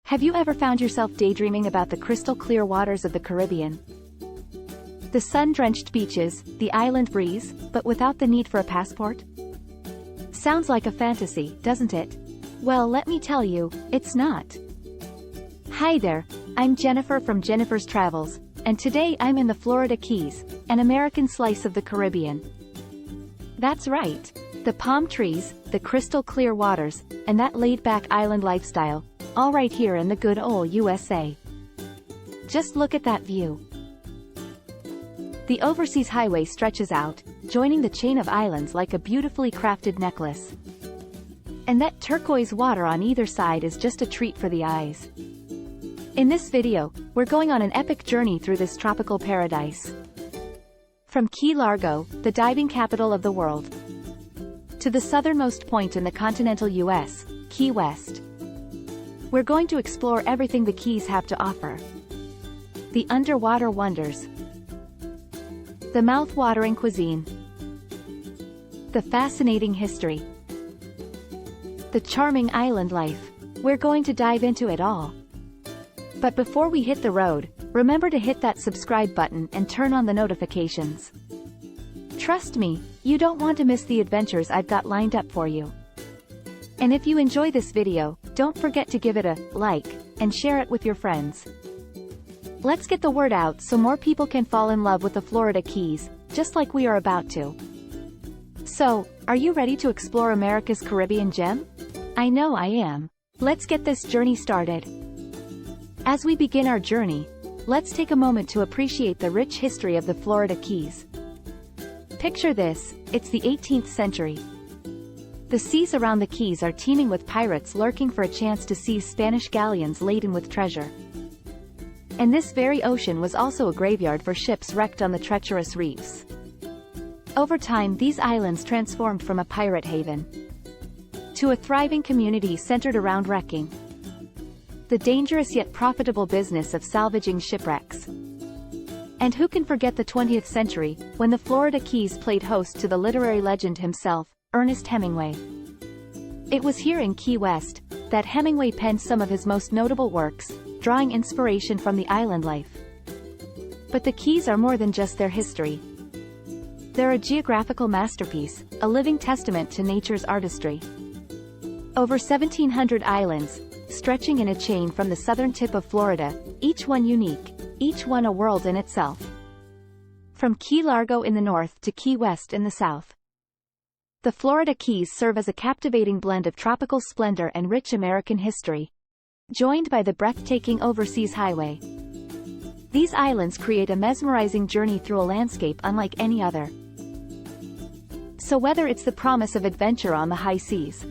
Have you ever found yourself daydreaming about the crystal clear waters of the Caribbean? The sun-drenched beaches, the island breeze, but without the need for a passport? Sounds like a fantasy, doesn't it? Well, let me tell you, it's not. Hi there, I'm Jennifer from Jennifer's Travels, and today I'm in the Florida Keys, an American slice of the Caribbean. That's right. The palm trees, the crystal clear waters, and that laid-back island lifestyle, all right here in the good old USA. Just look at that view. The overseas highway stretches out, joining the chain of islands like a beautifully crafted necklace. And that turquoise water on either side is just a treat for the eyes. In this video, we're going on an epic journey through this tropical paradise. From Key Largo, the diving capital of the world, to the southernmost point in the continental US, Key West. We're going to explore everything the Keys have to offer. The underwater wonders, the mouth-watering cuisine, the fascinating history, the charming island life. We're going to dive into it all. But before we hit the road, remember to hit that subscribe button and turn on the notifications. Trust me, you don't want to miss the adventures I've got lined up for you. And if you enjoy this video, don't forget to give it a like, and share it with your friends. Let's get the word out so more people can fall in love with the Florida Keys, just like we are about to. So, are you ready to explore America's Caribbean gem? I know I am. Let's get this journey started. As we begin our journey, let's take a moment to appreciate the rich history of the Florida Keys. Picture this, it's the 18th century. The seas around the Keys are teeming with pirates lurking for a chance to seize Spanish galleons laden with treasure. And this very ocean was also a graveyard for ships wrecked on the treacherous reefs. Over time, these islands transformed from a pirate haven to a thriving community centered around wrecking. The dangerous yet profitable business of salvaging shipwrecks. And who can forget the 20th century, when the Florida Keys played host to the literary legend himself, Ernest Hemingway. It was here in Key West that Hemingway penned some of his most notable works, drawing inspiration from the island life. But the Keys are more than just their history. They're a geographical masterpiece, a living testament to nature's artistry. Over 1,700 islands, stretching in a chain from the southern tip of Florida, each one unique, each one a world in itself. From Key Largo in the north to Key West in the south, the Florida Keys serve as a captivating blend of tropical splendor and rich American history, joined by the breathtaking overseas highway. These islands create a mesmerizing journey through a landscape unlike any other. So whether it's the promise of adventure on the high seas,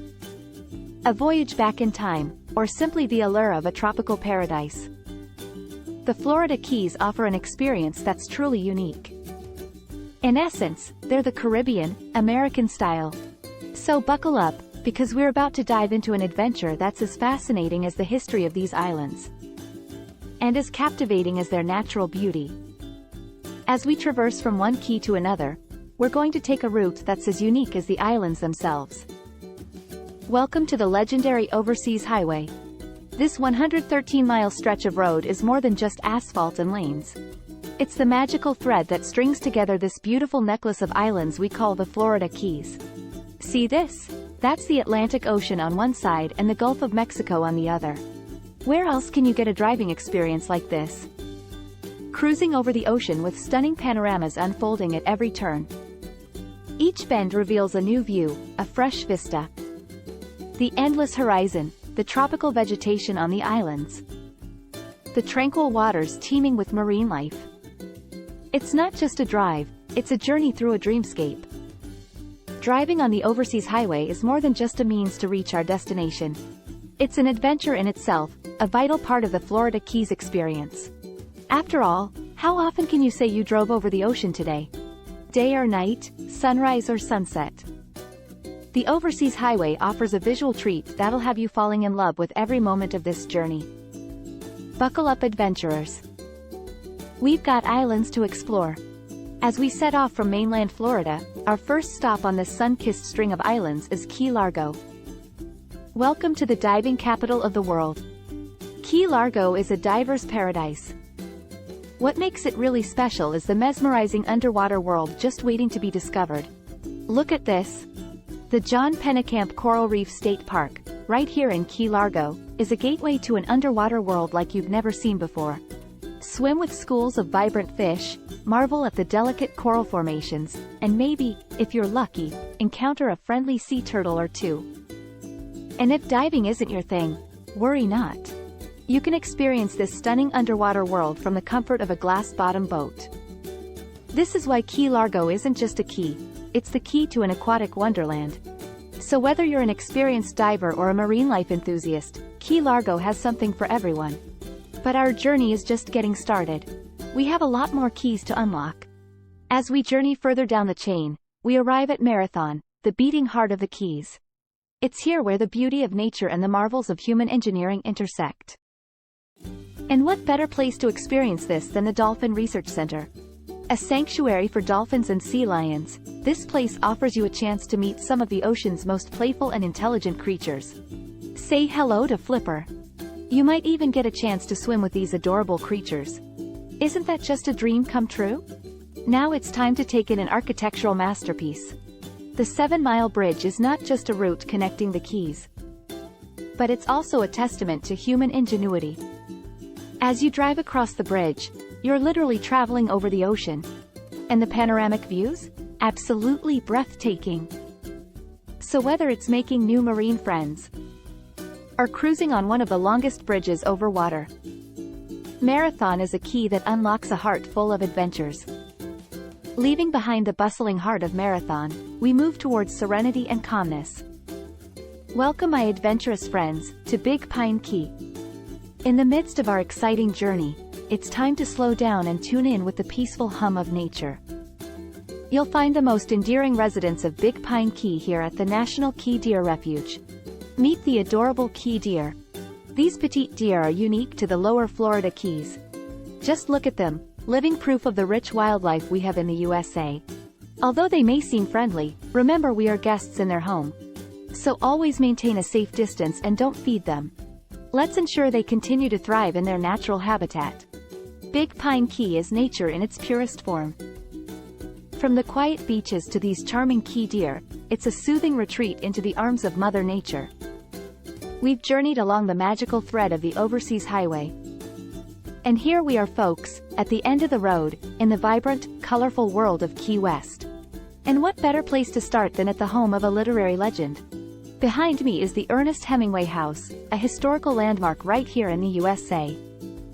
a voyage back in time, or simply the allure of a tropical paradise, the Florida Keys offer an experience that's truly unique. In essence, they're the Caribbean, American style. So buckle up, because we're about to dive into an adventure that's as fascinating as the history of these islands, and as captivating as their natural beauty. As we traverse from one key to another, we're going to take a route that's as unique as the islands themselves. Welcome to the legendary Overseas Highway. This 113-mile stretch of road is more than just asphalt and lanes. It's the magical thread that strings together this beautiful necklace of islands we call the Florida Keys. See this? That's the Atlantic Ocean on one side and the Gulf of Mexico on the other. Where else can you get a driving experience like this? Cruising over the ocean with stunning panoramas unfolding at every turn. Each bend reveals a new view, a fresh vista. The endless horizon, the tropical vegetation on the islands, the tranquil waters teeming with marine life. It's not just a drive, it's a journey through a dreamscape. Driving on the Overseas Highway is more than just a means to reach our destination. It's an adventure in itself, a vital part of the Florida Keys experience. After all, how often can you say you drove over the ocean today? Day or night, sunrise or sunset? The Overseas Highway offers a visual treat that'll have you falling in love with every moment of this journey. Buckle up, adventurers. We've got islands to explore. As we set off from mainland Florida, our first stop on this sun-kissed string of islands is Key Largo. Welcome to the diving capital of the world. Key Largo is a diver's paradise. What makes it really special is the mesmerizing underwater world just waiting to be discovered. Look at this. The John Pennekamp Coral Reef State Park, right here in Key Largo, is a gateway to an underwater world like you've never seen before. Swim with schools of vibrant fish, marvel at the delicate coral formations, and maybe, if you're lucky, encounter a friendly sea turtle or two. And if diving isn't your thing, worry not. You can experience this stunning underwater world from the comfort of a glass-bottom boat. This is why Key Largo isn't just a key, it's the key to an aquatic wonderland. So whether you're an experienced diver or a marine life enthusiast, Key Largo has something for everyone. But our journey is just getting started. We have a lot more keys to unlock. As we journey further down the chain, we arrive at Marathon, the beating heart of the Keys. It's here where the beauty of nature and the marvels of human engineering intersect. And what better place to experience this than the Dolphin Research Center? A sanctuary for dolphins and sea lions, this place offers you a chance to meet some of the ocean's most playful and intelligent creatures. Say hello to Flipper. You might even get a chance to swim with these adorable creatures. Isn't that just a dream come true? Now it's time to take in an architectural masterpiece. The 7-mile bridge is not just a route connecting the Keys, but it's also a testament to human ingenuity. As you drive across the bridge, you're literally traveling over the ocean. And the panoramic views? Absolutely breathtaking. So whether it's making new marine friends, or cruising on one of the longest bridges over water, Marathon is a key that unlocks a heart full of adventures. Leaving behind the bustling heart of Marathon, we move towards serenity and calmness. Welcome my adventurous friends, to Big Pine Key. In the midst of our exciting journey, it's time to slow down and tune in with the peaceful hum of nature. You'll find the most endearing residents of Big Pine Key here at the National Key Deer Refuge. Meet the adorable key deer. These petite deer are unique to the lower Florida Keys. Just look at them, living proof of the rich wildlife we have in the USA. Although they may seem friendly, remember we are guests in their home. So always maintain a safe distance and don't feed them. Let's ensure they continue to thrive in their natural habitat. Big Pine Key is nature in its purest form. From the quiet beaches to these charming key deer, it's a soothing retreat into the arms of Mother Nature. We've journeyed along the magical thread of the Overseas Highway. And here we are folks, at the end of the road, in the vibrant, colorful world of Key West. And what better place to start than at the home of a literary legend? Behind me is the Ernest Hemingway House, a historical landmark right here in the USA.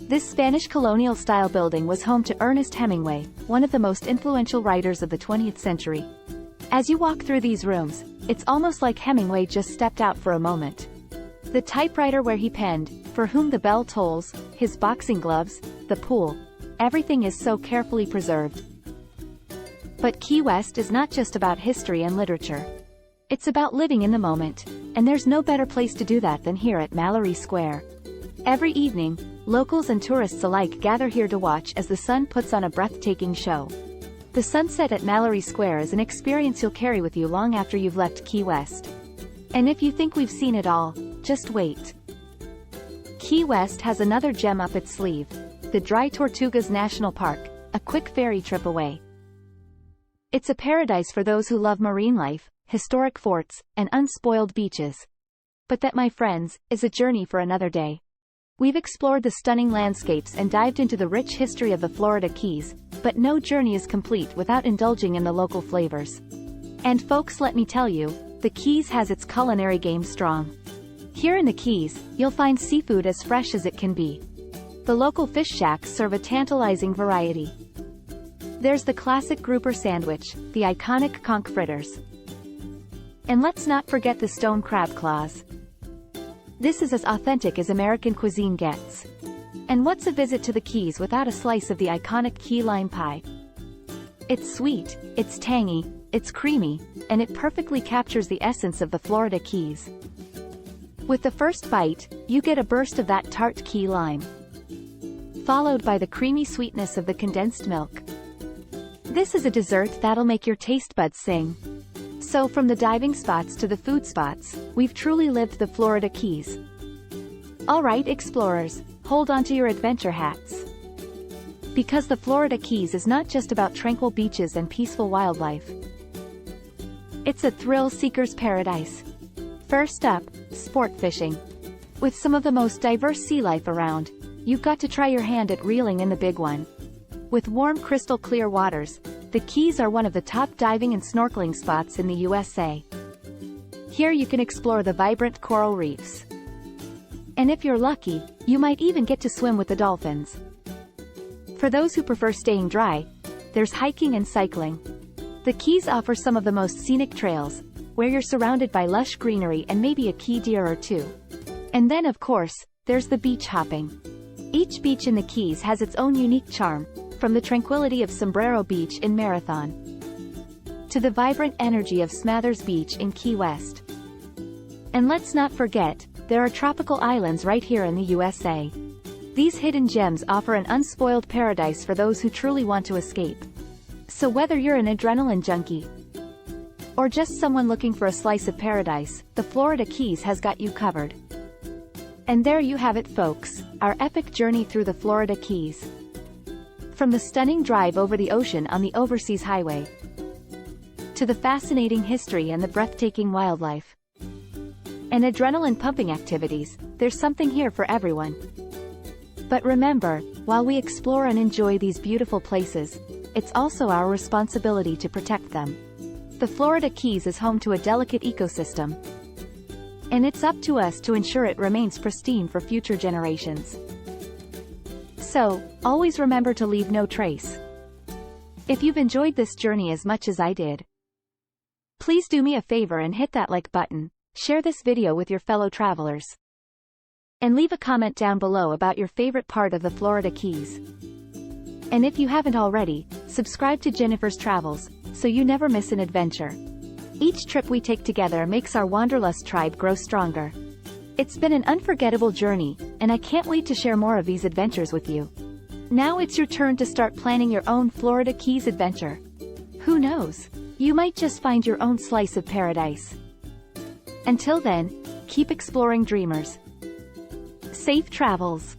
This Spanish colonial-style building was home to Ernest Hemingway, one of the most influential writers of the 20th century. As you walk through these rooms, it's almost like Hemingway just stepped out for a moment. The typewriter where he penned, For Whom the Bell Tolls, his boxing gloves, the pool, everything is so carefully preserved. But Key West is not just about history and literature. It's about living in the moment, and there's no better place to do that than here at Mallory Square. Every evening, locals and tourists alike gather here to watch as the sun puts on a breathtaking show. The sunset at Mallory Square is an experience you'll carry with you long after you've left Key West. And if you think we've seen it all, just wait. Key West has another gem up its sleeve, the Dry Tortugas National Park, a quick ferry trip away. It's a paradise for those who love marine life, historic forts, and unspoiled beaches. But that, my friends, is a journey for another day. We've explored the stunning landscapes and dived into the rich history of the Florida Keys, but no journey is complete without indulging in the local flavors. And folks, let me tell you, the Keys has its culinary game strong. Here in the Keys, you'll find seafood as fresh as it can be. The local fish shacks serve a tantalizing variety. There's the classic grouper sandwich, the iconic conch fritters. And let's not forget the stone crab claws. This is as authentic as American cuisine gets. And what's a visit to the Keys without a slice of the iconic key lime pie? It's sweet, it's tangy, it's creamy, and it perfectly captures the essence of the Florida Keys. With the first bite, you get a burst of that tart key lime, followed by the creamy sweetness of the condensed milk. This is a dessert that'll make your taste buds sing. So from the diving spots to the food spots, we've truly lived the Florida Keys. Alright explorers, hold on to your adventure hats. Because the Florida Keys is not just about tranquil beaches and peaceful wildlife. It's a thrill-seeker's paradise. First up, sport fishing. With some of the most diverse sea life around, you've got to try your hand at reeling in the big one. With warm crystal clear waters, the Keys are one of the top diving and snorkeling spots in the USA. Here you can explore the vibrant coral reefs. And if you're lucky, you might even get to swim with the dolphins. For those who prefer staying dry, there's hiking and cycling. The Keys offer some of the most scenic trails, where you're surrounded by lush greenery and maybe a key deer or two. And then of course, there's the beach hopping. Each beach in the Keys has its own unique charm, from the tranquility of Sombrero Beach in Marathon to the vibrant energy of Smathers Beach in Key West. And let's not forget, there are tropical islands right here in the USA. These hidden gems offer an unspoiled paradise for those who truly want to escape. So whether you're an adrenaline junkie or just someone looking for a slice of paradise, the Florida Keys has got you covered. And there you have it folks, our epic journey through the Florida Keys. From the stunning drive over the ocean on the Overseas Highway, to the fascinating history and the breathtaking wildlife and adrenaline-pumping activities, there's something here for everyone. But remember, while we explore and enjoy these beautiful places, it's also our responsibility to protect them. The Florida Keys is home to a delicate ecosystem, and it's up to us to ensure it remains pristine for future generations. So, always remember to leave no trace. If you've enjoyed this journey as much as I did, please do me a favor and hit that like button, share this video with your fellow travelers, and leave a comment down below about your favorite part of the Florida Keys. And if you haven't already, subscribe to Jennifer's Travels, so you never miss an adventure. Each trip we take together makes our Wanderlust tribe grow stronger. It's been an unforgettable journey, and I can't wait to share more of these adventures with you. Now it's your turn to start planning your own Florida Keys adventure. Who knows? You might just find your own slice of paradise. Until then, keep exploring dreamers. Safe travels.